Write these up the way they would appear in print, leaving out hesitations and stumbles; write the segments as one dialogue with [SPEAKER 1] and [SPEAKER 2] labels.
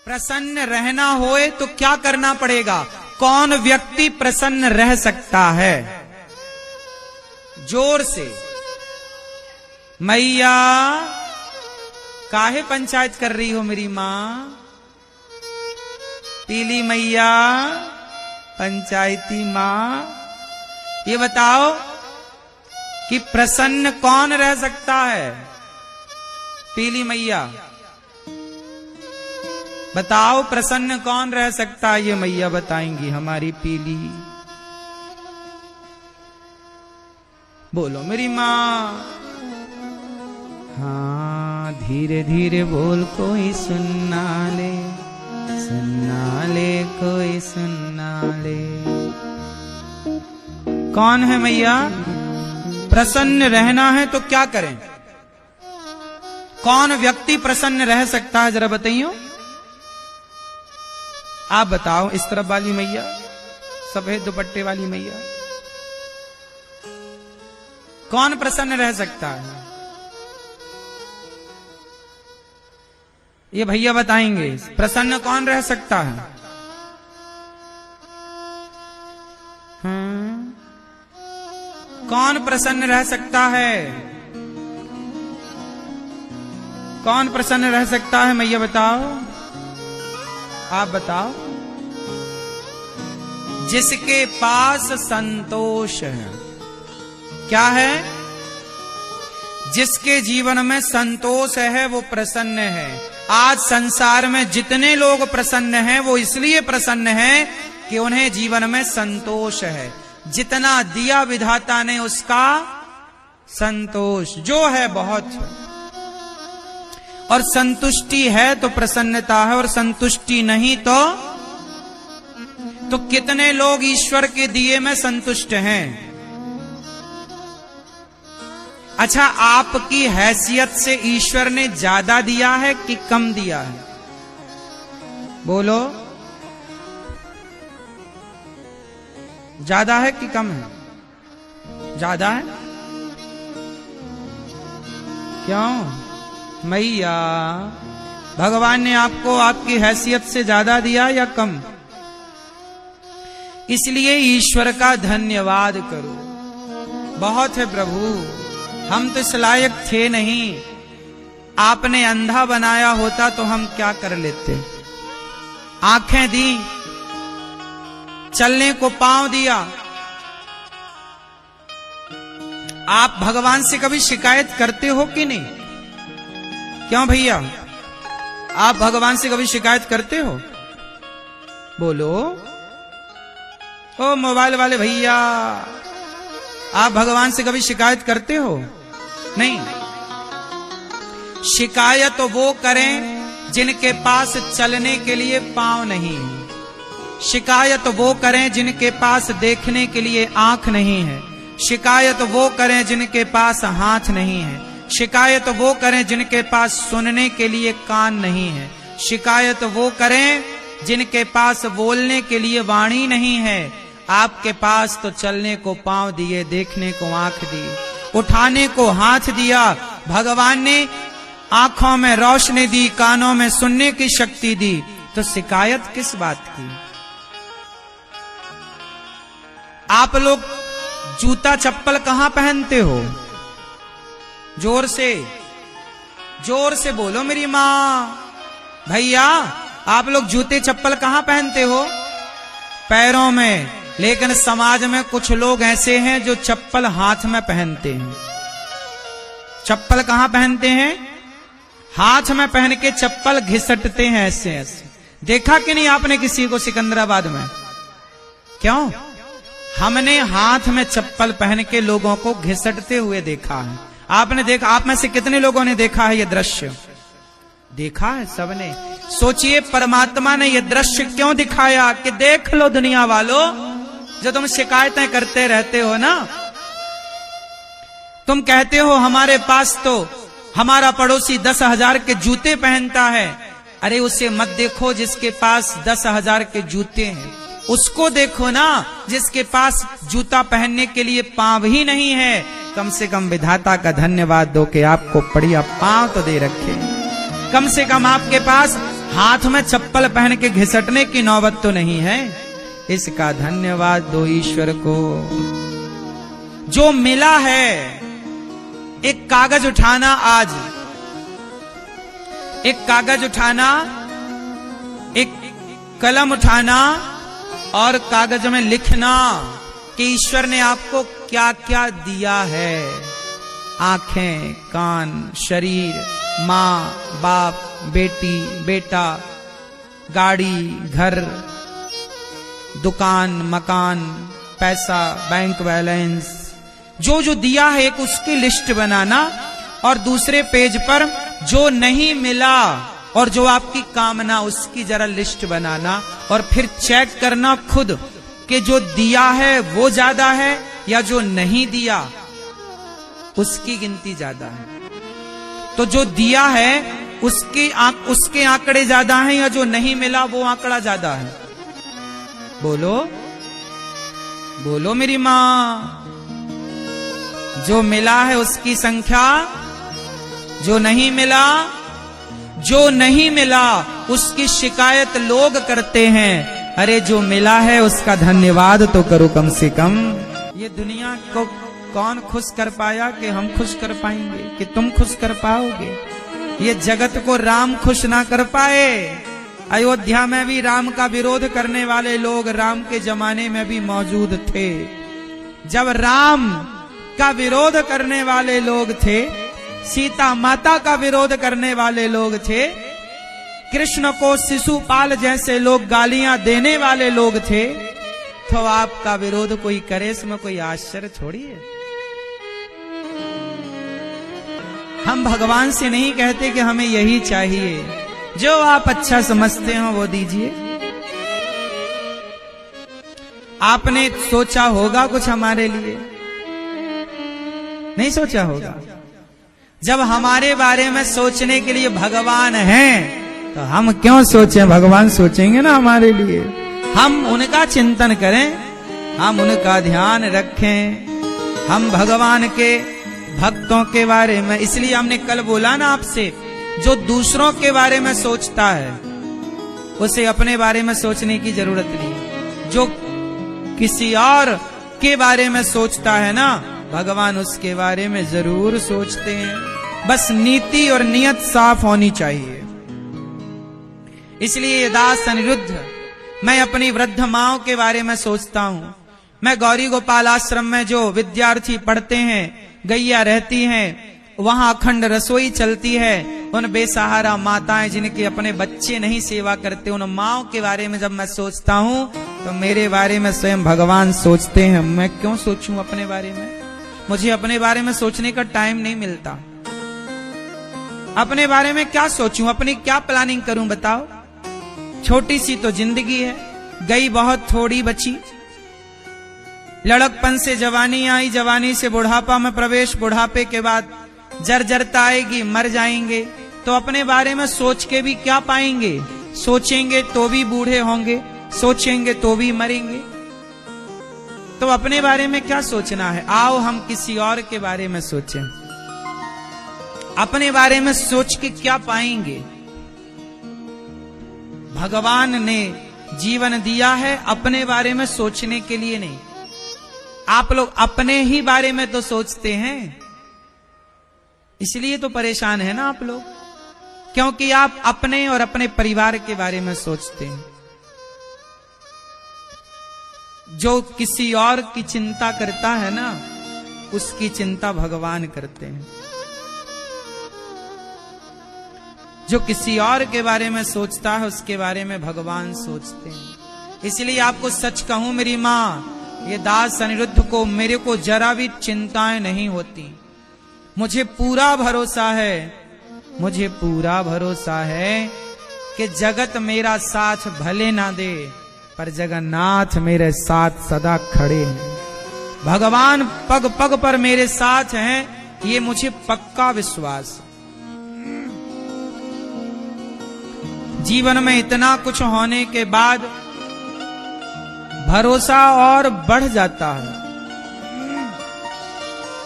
[SPEAKER 1] प्रसन्न रहना होए तो क्या करना पड़ेगा? कौन व्यक्ति प्रसन्न रह सकता है? जोर से मैया काहे पंचायत कर रही हो मेरी मां? पीली मैया पंचायती मां, ये बताओ कि प्रसन्न कौन रह सकता है? पीली मैया बताओ, प्रसन्न कौन रह सकता है? ये मैया बताएंगी, हमारी पीली। बोलो मेरी मां। हाँ, धीरे धीरे बोल, कोई सुनना ले, सुनना ले, कोई सुनना ले। कौन है मैया? प्रसन्न रहना है तो क्या करें? कौन व्यक्ति प्रसन्न रह सकता है? जरा बताइए, आप बताओ। इस तरफ वाली मैया, सफेद दुपट्टे वाली मैया, कौन प्रसन्न रह सकता है? ये भैया बताएंगे, प्रसन्न कौन रह सकता है? कौन प्रसन्न रह सकता है? कौन प्रसन्न रह सकता है? मैया बताओ, आप बताओ। जिसके पास संतोष है। क्या है? जिसके जीवन में संतोष है वो प्रसन्न है। आज संसार में जितने लोग प्रसन्न हैं वो इसलिए प्रसन्न हैं कि उन्हें जीवन में संतोष है। जितना दिया विधाता ने उसका संतोष जो है बहुत है। और संतुष्टि है तो प्रसन्नता है, और संतुष्टि नहीं तो कितने लोग ईश्वर के दिए में संतुष्ट हैं? अच्छा, आपकी हैसियत से ईश्वर ने ज्यादा दिया है कि कम दिया है? बोलो, ज्यादा है कि कम है? ज्यादा है। क्यों मैया? भगवान ने आपको आपकी हैसियत से ज्यादा दिया या कम? इसलिए ईश्वर का धन्यवाद करो। बहुत है प्रभु, हम तो इस लायक थे नहीं। आपने अंधा बनाया होता तो हम क्या कर लेते? आंखें दी, चलने को पांव दिया। आप भगवान से कभी शिकायत करते हो कि नहीं? क्यों भैया, आप भगवान से कभी शिकायत करते हो? बोलो। ओ मोबाइल वाले भैया, आप भगवान से कभी शिकायत करते हो? नहीं। शिकायत वो करें जिनके पास चलने के लिए पांव नहीं है। शिकायत वो करें जिनके पास देखने के लिए आंख नहीं है। शिकायत वो करें जिनके पास हाथ नहीं है। शिकायत वो करें जिनके पास सुनने के लिए कान नहीं है। शिकायत वो करें जिनके पास बोलने के लिए वाणी नहीं है। आपके पास तो चलने को पांव दिए, देखने को आंख दी, उठाने को हाथ दिया। भगवान ने आंखों में रोशनी दी, कानों में सुनने की शक्ति दी, तो शिकायत किस बात की? आप लोग जूता चप्पल कहां पहनते हो? जोर से बोलो मेरी मां। भैया, आप लोग जूते चप्पल कहां पहनते हो? पैरों में। लेकिन समाज में कुछ लोग ऐसे हैं जो चप्पल हाथ में पहनते हैं। चप्पल कहां पहनते हैं? हाथ में पहन के चप्पल घिसटते हैं ऐसे ऐसे। देखा कि नहीं आपने किसी को सिकंदराबाद में? क्यों? हमने हाथ में चप्पल पहन के लोगों को घिसटते हुए देखा है। आपने देखा? आप में से कितने लोगों ने देखा है ये दृश्य? देखा है सबने। सोचिए, परमात्मा ने ये दृश्य क्यों दिखाया कि देख लो दुनिया वालों, जो तुम शिकायतें करते रहते हो ना, तुम कहते हो हमारे पास तो हमारा पड़ोसी 10,000 के जूते पहनता है। अरे उसे मत देखो जिसके पास 10,000 के जूते हैं, उसको देखो ना जिसके पास जूता पहनने के लिए पांव ही नहीं है। कम से कम विधाता का धन्यवाद दो कि आपको बढ़िया पांव तो दे रखे। कम से कम आपके पास हाथ में चप्पल पहन के घिसटने की नौबत तो नहीं है। इसका धन्यवाद दो ईश्वर को। जो मिला है, एक कागज उठाना, आज एक कागज उठाना, एक कलम उठाना और कागज में लिखना कि ईश्वर ने आपको क्या क्या दिया है। आंखें, कान, शरीर, माँ, बाप, बेटी, बेटा, गाड़ी, घर, दुकान, मकान, पैसा, बैंक बैलेंस, जो जो दिया है एक उसकी लिस्ट बनाना, और दूसरे पेज पर जो नहीं मिला और जो आपकी कामना उसकी जरा लिस्ट बनाना, और फिर चेक करना खुद कि जो दिया है वो ज्यादा है या जो नहीं दिया उसकी गिनती ज्यादा है। तो जो दिया है उसके आंकड़े ज्यादा हैं या जो नहीं मिला वो आंकड़ा ज्यादा है? बोलो बोलो मेरी मां। जो मिला है उसकी संख्या, जो नहीं मिला, जो नहीं मिला उसकी शिकायत लोग करते हैं। अरे जो मिला है उसका धन्यवाद तो करो कम से कम। ये दुनिया को कौन खुश कर पाया कि हम खुश कर पाएंगे, कि तुम खुश कर पाओगे? ये जगत को राम खुश ना कर पाए। अयोध्या में भी राम का विरोध करने वाले लोग राम के जमाने में भी मौजूद थे। जब राम का विरोध करने वाले लोग थे, सीता माता का विरोध करने वाले लोग थे, कृष्ण को शिशुपाल जैसे लोग गालियां देने वाले लोग थे, तो आपका विरोध कोई करे इसमें कोई आश्चर्य थोड़ी है। हम भगवान से नहीं कहते कि हमें यही चाहिए, जो आप अच्छा समझते हो वो दीजिए। आपने सोचा होगा कुछ हमारे लिए? नहीं सोचा होगा। जब हमारे बारे में सोचने के लिए भगवान हैं, तो हम क्यों सोचें? भगवान सोचेंगे ना हमारे लिए। हम उनका चिंतन करें, हम उनका ध्यान रखें, हम भगवान के भक्तों के बारे में। इसलिए हमने कल बोला ना आपसे, जो दूसरों के बारे में सोचता है उसे अपने बारे में सोचने की जरूरत नहीं। जो किसी और के बारे में सोचता है ना, भगवान उसके बारे में जरूर सोचते हैं। बस नीति और नियत साफ होनी चाहिए। इसलिए ये दास अनिरुद्ध, मैं अपनी वृद्ध माओं के बारे में सोचता हूं। मैं गौरी गोपाल आश्रम में जो विद्यार्थी पढ़ते हैं, गैया रहती हैं, वहां अखंड रसोई चलती है। उन बेसहारा माताएं जिनके अपने बच्चे नहीं सेवा करते, उन माओं के बारे में जब मैं सोचता हूं तो मेरे बारे में स्वयं भगवान सोचते हैं। मैं क्यों सोचूं अपने बारे में? मुझे अपने बारे में सोचने का टाइम नहीं मिलता। अपने बारे में क्या सोचूं, अपनी क्या प्लानिंग करूं बताओ? छोटी सी तो जिंदगी है, गई बहुत थोड़ी बची। लड़कपन से जवानी आई, जवानी से बुढ़ापा में प्रवेश, बुढ़ापे के बाद जर्जरता आएगी, मर जाएंगे। तो अपने बारे में सोच के भी क्या पाएंगे? सोचेंगे तो भी बूढ़े होंगे, सोचेंगे तो भी मरेंगे। तो अपने बारे में क्या सोचना है? आओ हम किसी और के बारे में सोचें। अपने बारे में सोच के क्या पाएंगे? भगवान ने जीवन दिया है अपने बारे में सोचने के लिए नहीं। आप लोग अपने ही बारे में तो सोचते हैं, इसलिए तो परेशान है ना आप लोग, क्योंकि आप अपने और अपने परिवार के बारे में सोचते हैं। जो किसी और की चिंता करता है ना, उसकी चिंता भगवान करते हैं। जो किसी और के बारे में सोचता है उसके बारे में भगवान सोचते हैं। इसलिए आपको सच कहूं मेरी मां, ये दास अनिरुद्ध को, मेरे को जरा भी चिंताएं नहीं होती। मुझे पूरा भरोसा है, मुझे पूरा भरोसा है कि जगत मेरा साथ भले ना दे, पर जगन्नाथ मेरे साथ सदा खड़े हैं। भगवान पग पग पर मेरे साथ हैं, ये मुझे पक्का विश्वास। जीवन में इतना कुछ होने के बाद भरोसा और बढ़ जाता है।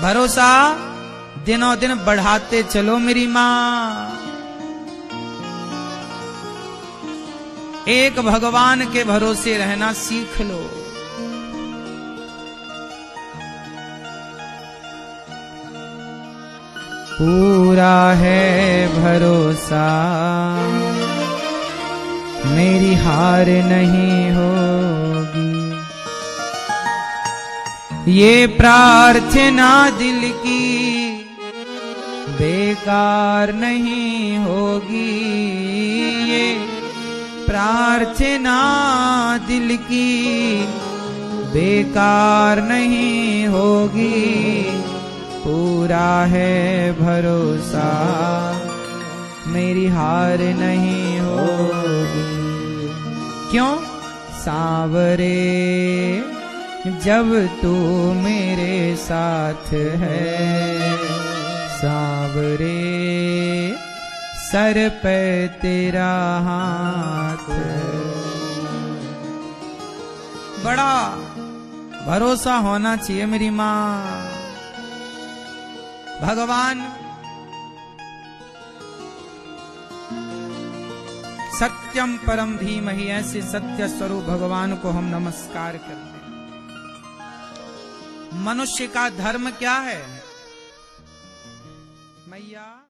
[SPEAKER 1] भरोसा दिनों दिन बढ़ाते चलो मेरी मां। एक भगवान के भरोसे रहना सीख लो। पूरा है भरोसा मेरी हार नहीं होगी, ये प्रार्थना दिल की बेकार नहीं होगी, ये प्रार्थना दिल की बेकार नहीं होगी। पूरा है भरोसा मेरी हार नहीं होगी। क्यों? सांवरे जब तू मेरे साथ है, सांवरे सर पे तेरा हाथ। बड़ा भरोसा होना चाहिए मेरी माँ। भगवान सत्यम परम धीमहि, ऐसे सत्य स्वरूप भगवान को हम नमस्कार करते हैं। मनुष्य का धर्म क्या है मैया?